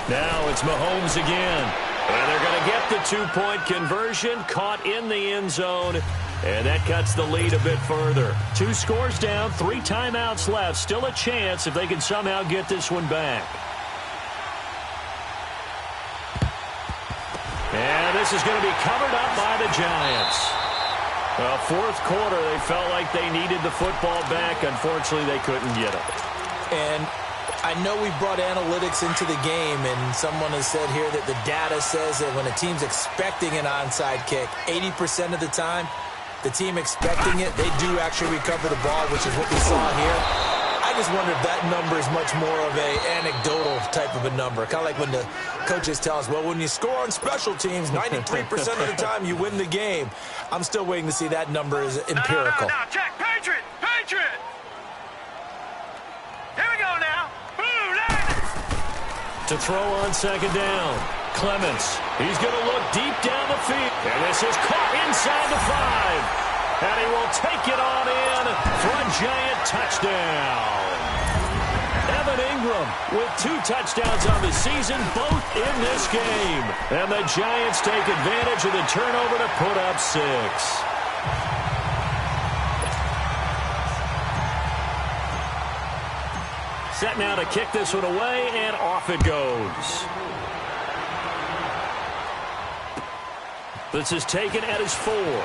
Now it's Mahomes again. And they're going to get the 2-point conversion, caught in the end zone. And that cuts the lead a bit further. 2 scores down, 3 timeouts left. Still a chance if they can somehow get this one back. And this is going to be covered up by the Giants. Fourth quarter, they felt like they needed the football back. Unfortunately, they couldn't get it. And I know we brought analytics into the game, and someone has said here that the data says that when a team's expecting an onside kick, 80% of the time, the team expecting it, they do actually recover the ball, which is what we saw here. I just wonder if that number is much more of a anecdotal type of a number. Kind of like when the coaches tell us, well, when you score on special teams, 93% of the time you win the game. I'm still waiting to see that number is empirical. No, check. Patriot! Patriot! Here we go now. To throw on second down. Clements. He's going to look deep down the field. And this is caught inside the 5. And he will take it on in for a Giant touchdown. Evan Ingram with 2 touchdowns on the season, both in this game. And the Giants take advantage of the turnover to put up 6. Set now to kick this one away, and off it goes. This is taken at his 4.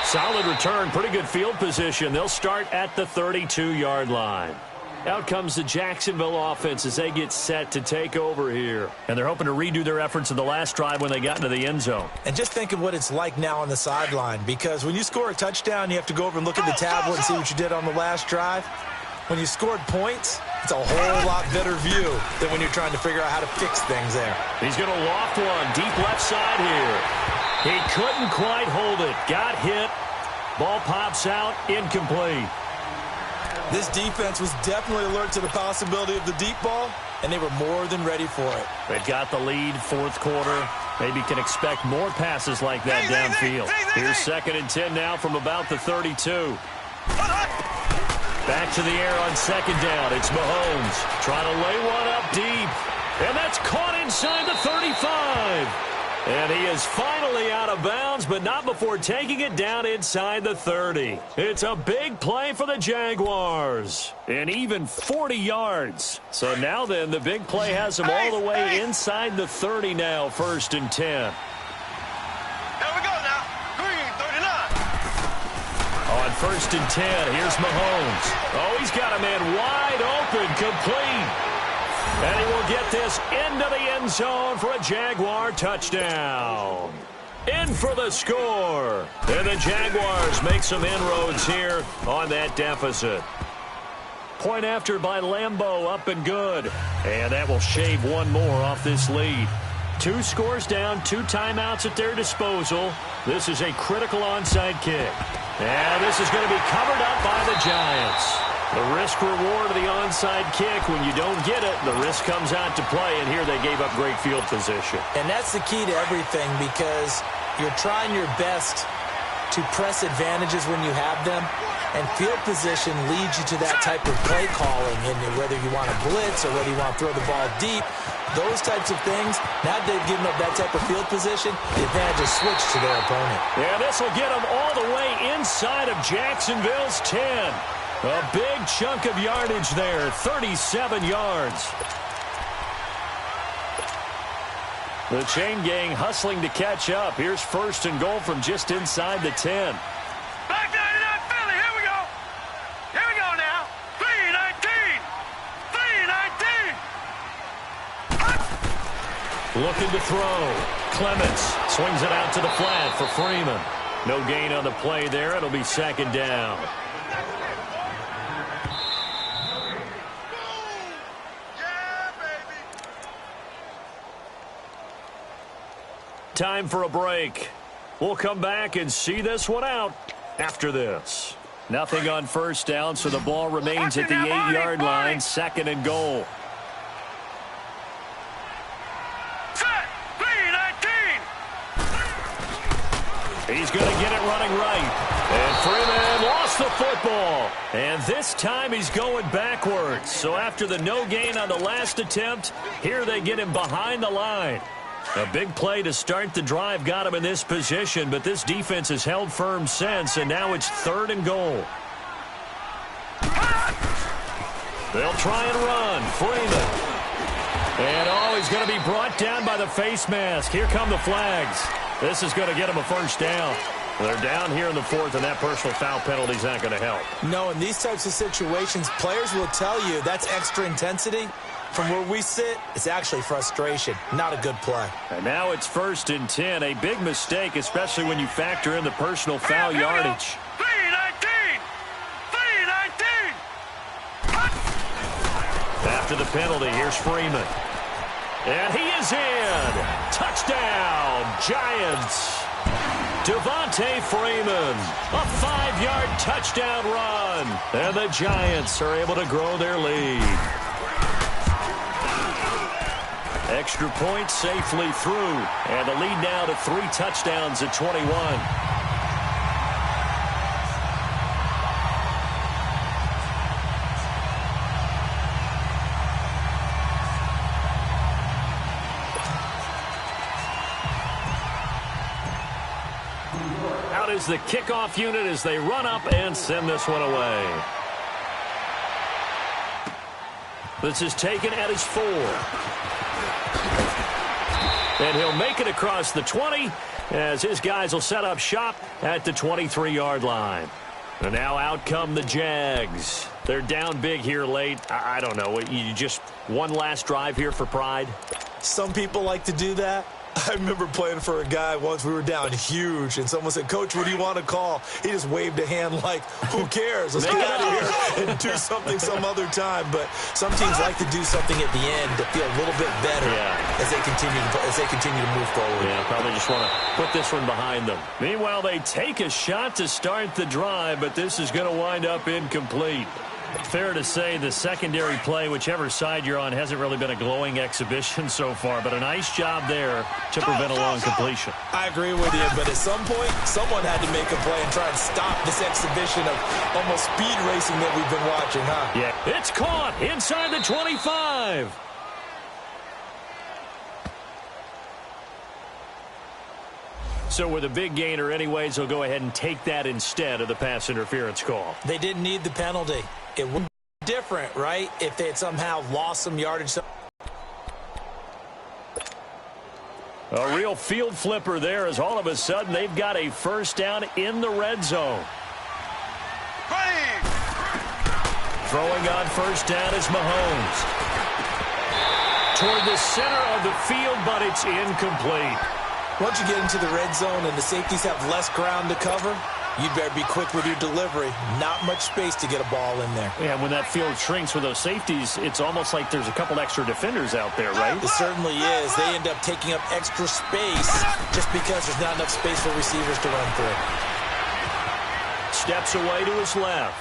Solid return, pretty good field position. They'll start at the 32-yard line. Out comes the Jacksonville offense as they get set to take over here. And they're hoping to redo their efforts in the last drive when they got into the end zone. And just think of what it's like now on the sideline, because when you score a touchdown, you have to go over and look at the tablet and see what you did on the last drive. When you scored points, it's a whole lot better view than when you're trying to figure out how to fix things there. He's going to loft one deep left side here. He couldn't quite hold it. Got hit. Ball pops out. Incomplete. This defense was definitely alert to the possibility of the deep ball, and they were more than ready for it. They've got the lead, fourth quarter. Maybe can expect more passes like that downfield. Here's 2nd and 10 now from about the 32. Back to the air on second down. It's Mahomes trying to lay one up deep. And that's caught inside the 35. And he is finally out of bounds, but not before taking it down inside the 30. It's a big play for the Jaguars. And even 40 yards. So now then, the big play has them all the way inside the 30 now, 1st and 10. Here we go now. Green, 39. On 1st and 10, here's Mahomes. Oh, he's got a man wide open, complete. And he will get this into the end zone for a Jaguar touchdown. In for the score. And the Jaguars make some inroads here on that deficit. Point after by Lambeau, up and good. And that will shave one more off this lead. 2 scores down, 2 timeouts at their disposal. This is a critical onside kick. And this is going to be covered up by the Giants. The risk-reward of the onside kick, when you don't get it, the risk comes out to play, and here they gave up great field position. And that's the key to everything, because you're trying your best to press advantages when you have them, and field position leads you to that type of play calling, and whether you want to blitz or whether you want to throw the ball deep, those types of things, now they've given up that type of field position, the advantage is switched to their opponent. Yeah, this will get them all the way inside of Jacksonville's 10. A big chunk of yardage there, 37 yards. The chain gang hustling to catch up. Here's 1st and goal from just inside the 10. Back 99 Philly, here we go. Here we go now. 3-19. 3-19. Looking to throw. Clements swings it out to the flat for Freeman. No gain on the play there. It'll be 2nd down. Time for a break. We'll come back and see this one out after this. Nothing on 1st down, so the ball remains at the 8-yard line, 2nd and goal. Set. 3-19. He's going to get it running right. And Freeman lost the football. And this time he's going backwards. So after the no gain on the last attempt, here they get him behind the line. A big play to start the drive got him in this position, but this defense has held firm since, and now it's 3rd and goal. They'll try and run. Freeman. And, he's going to be brought down by the face mask. Here come the flags. This is going to get him a first down. They're down here in the 4th, and that personal foul penalty is not going to help. No, in these types of situations, players will tell you that's extra intensity. From where we sit, it's actually frustration. Not a good play. And now it's 1st and 10. A big mistake, especially when you factor in the personal foul yardage. 3-19! 3-19! After the penalty, here's Freeman. And he is in. Touchdown, Giants. Devontae Freeman, a 5-yard touchdown run. And the Giants are able to grow their lead. Extra point safely through. And the lead now to 3 touchdowns at 21. Out is the kickoff unit as they run up and send this one away. This is taken at his 4. And he'll make it across the 20 as his guys will set up shop at the 23-yard line. And now out come the Jags. They're down big here late. I don't know. You just one last drive here for pride? Some people like to do that. I remember playing for a guy once. We were down huge, and someone said, "Coach, what do you want to call?" He just waved a hand like, who cares? Let's get out of here and do something some other time. But some teams like to do something at the end to feel a little bit better as they continue to move forward. Yeah, probably just want to put this one behind them. Meanwhile, they take a shot to start the drive, but this is going to wind up incomplete. Fair to say the secondary play, whichever side you're on, hasn't really been a glowing exhibition so far, but a nice job there to prevent a long completion. I agree with you, but at some point, someone had to make a play and try and stop this exhibition of almost speed racing that we've been watching, huh? Yeah, it's caught inside the 25. So with a big gainer anyways, they'll go ahead and take that instead of the pass interference call. They didn't need the penalty. It would be different, right, if they had somehow lost some yardage. A real field flipper there as all of a sudden they've got a first down in the red zone. Throwing on first down is Mahomes. Toward the center of the field, but it's incomplete. Once you get into the red zone and the safeties have less ground to cover, you'd better be quick with your delivery. Not much space to get a ball in there. Yeah, when that field shrinks with those safeties, it's almost like there's a couple extra defenders out there, right? It certainly is. They end up taking up extra space just because there's not enough space for receivers to run through. Steps away to his left.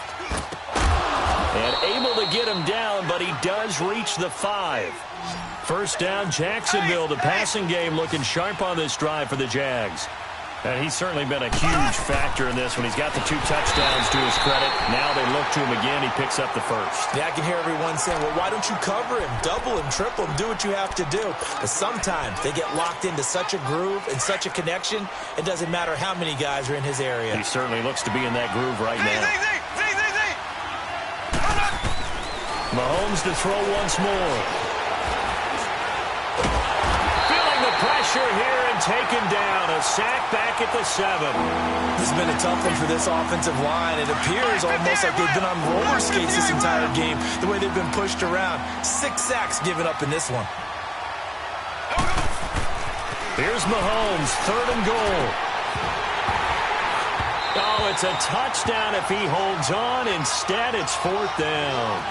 And able to get him down, but he does reach the 5. First down, Jacksonville. The passing game looking sharp on this drive for the Jags. And he's certainly been a huge factor in this when he's got the 2 touchdowns to his credit. Now they look to him again. He picks up the first. Yeah, I can hear everyone saying, well, why don't you cover him, double him, triple him, do what you have to do. But sometimes they get locked into such a groove and such a connection, it doesn't matter how many guys are in his area. He certainly looks to be in that groove right now. Mahomes to throw once more. Feeling the pressure here and taken down. A sack back at the 7. This has been a tough one for this offensive line. It appears almost like they've been on roller skates this entire game, the way they've been pushed around. 6 sacks given up in this one. Here's Mahomes, 3rd and goal. Oh, it's a touchdown if he holds on. Instead, it's 4th down.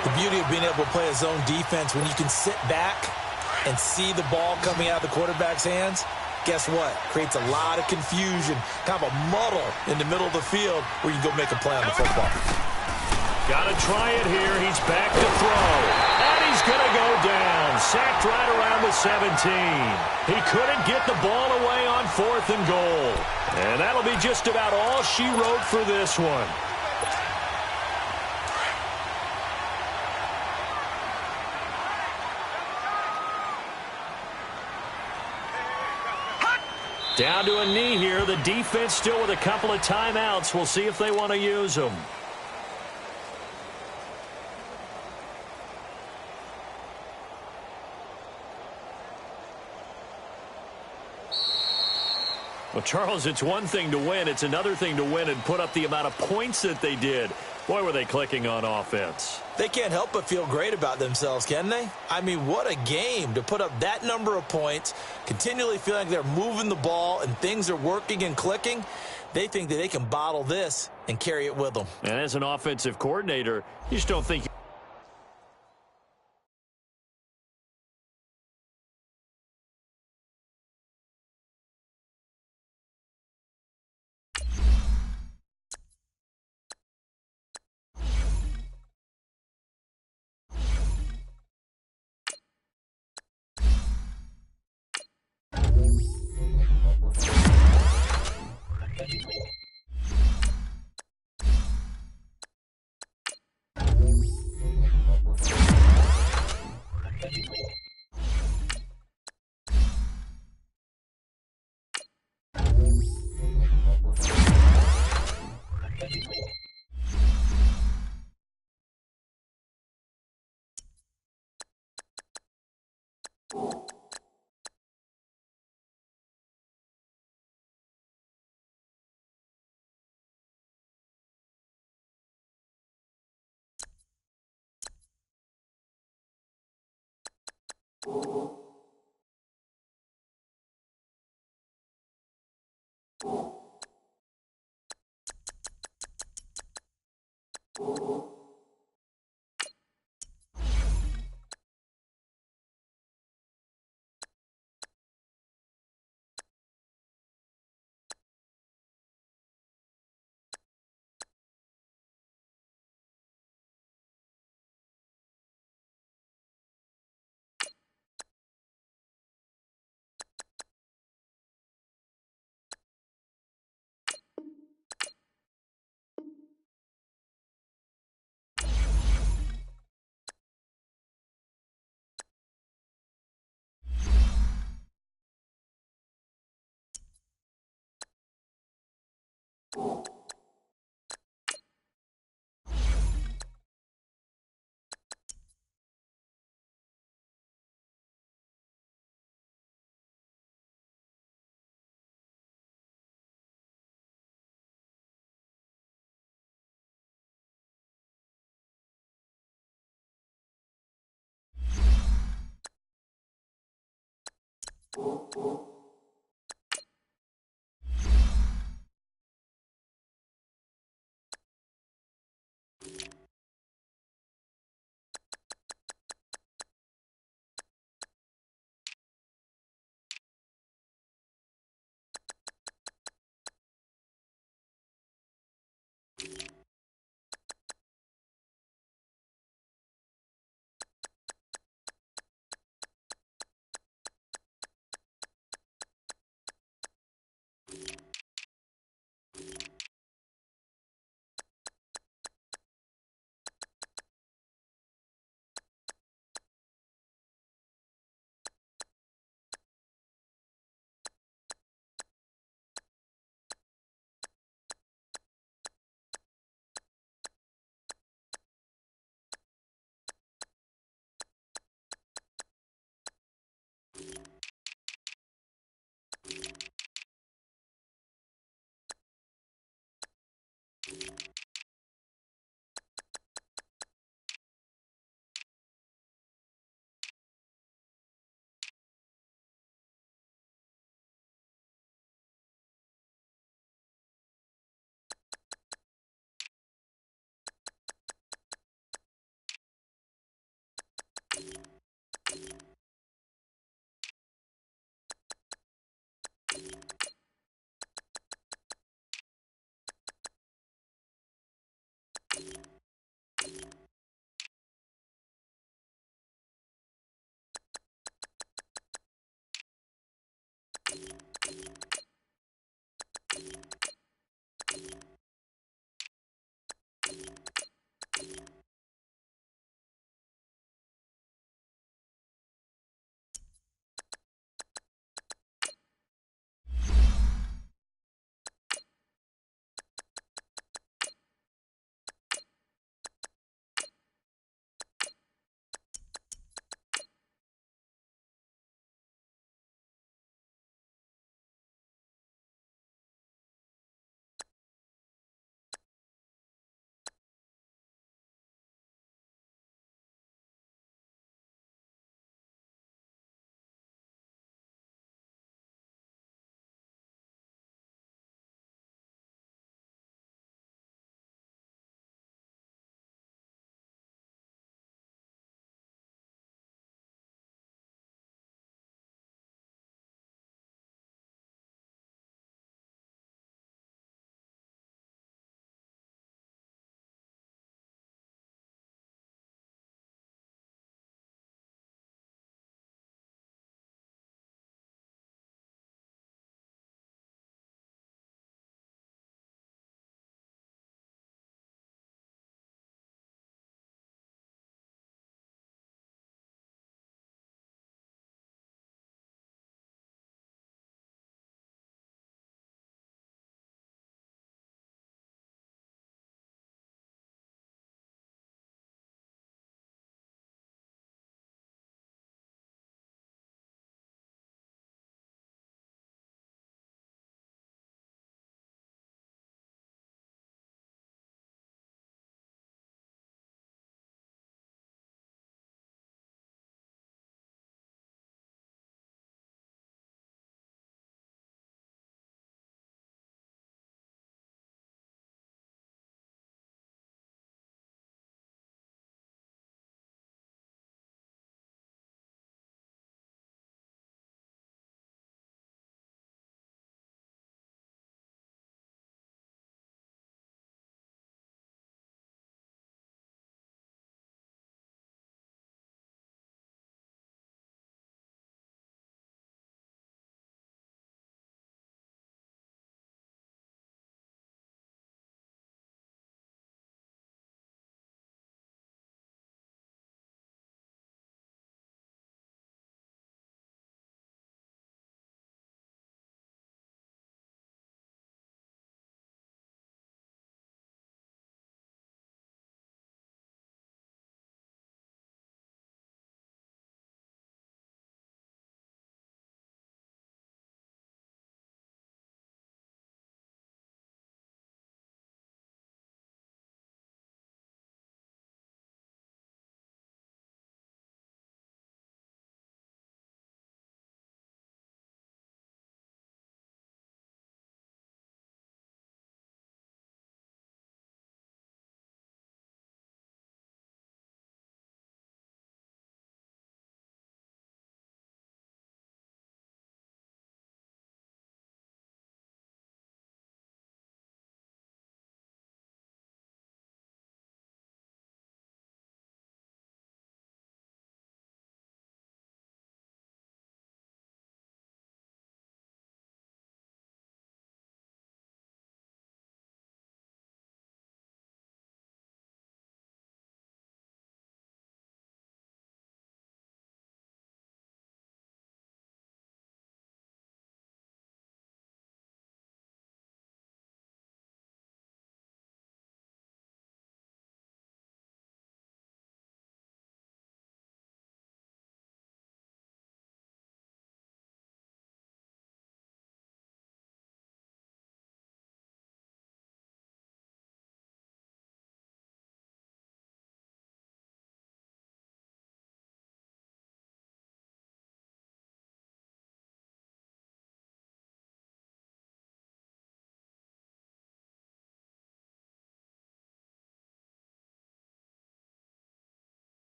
The beauty of being able to play a zone defense when you can sit back and see the ball coming out of the quarterback's hands, guess what? Creates a lot of confusion, kind of a muddle in the middle of the field where you go make a play on the football. Got to try it here. He's back to throw. And he's going to go down. Sacked right around the 17. He couldn't get the ball away on 4th and goal. And that'll be just about all she wrote for this one. Down to a knee here. The defense still with a couple of timeouts. We'll see if they want to use them. Well, Charles, it's one thing to win. It's another thing to win and put up the amount of points that they did. Boy, were they clicking on offense. They can't help but feel great about themselves, can they? I mean, what a game to put up that number of points, continually feeling like they're moving the ball and things are working and clicking. They think that they can bottle this and carry it with them. And as an offensive coordinator, you just don't think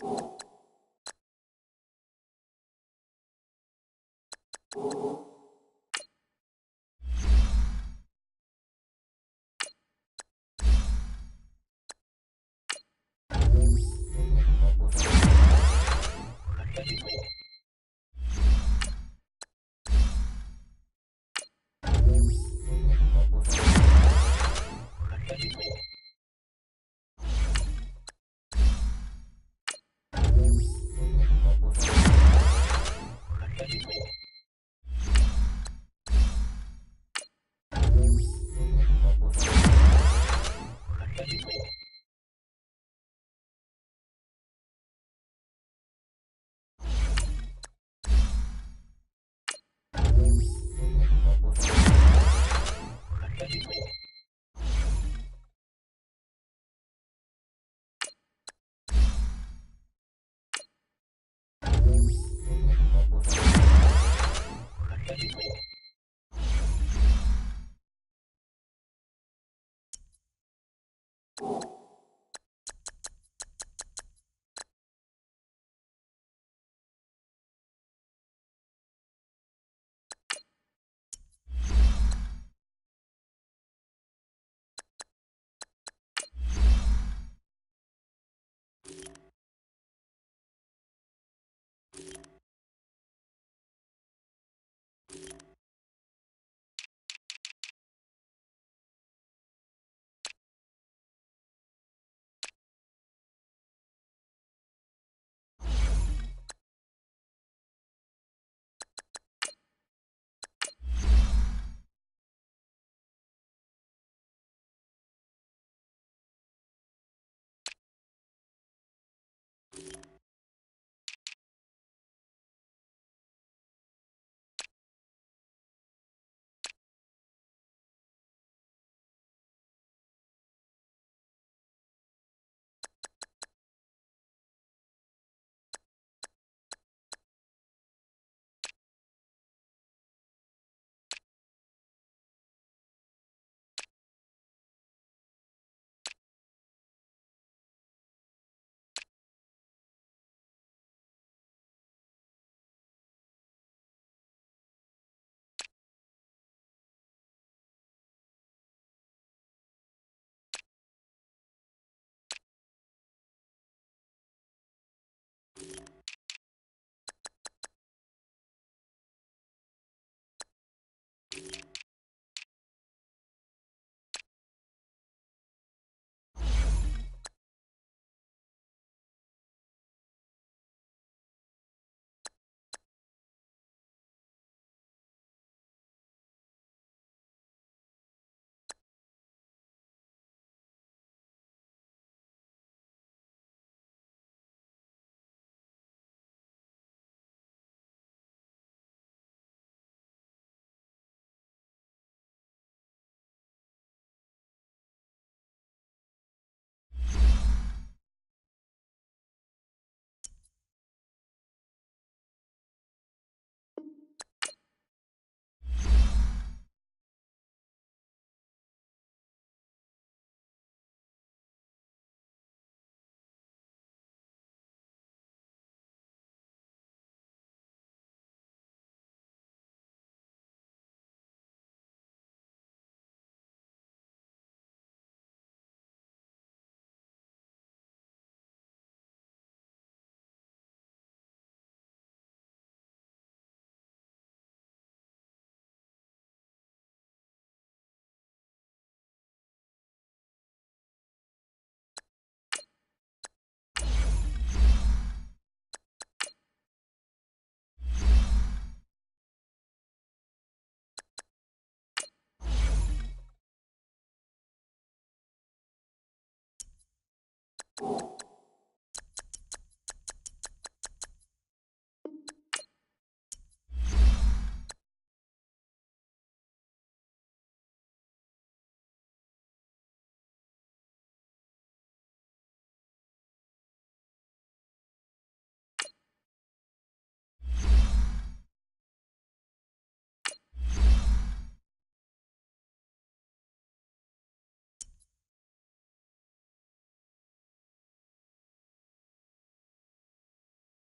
you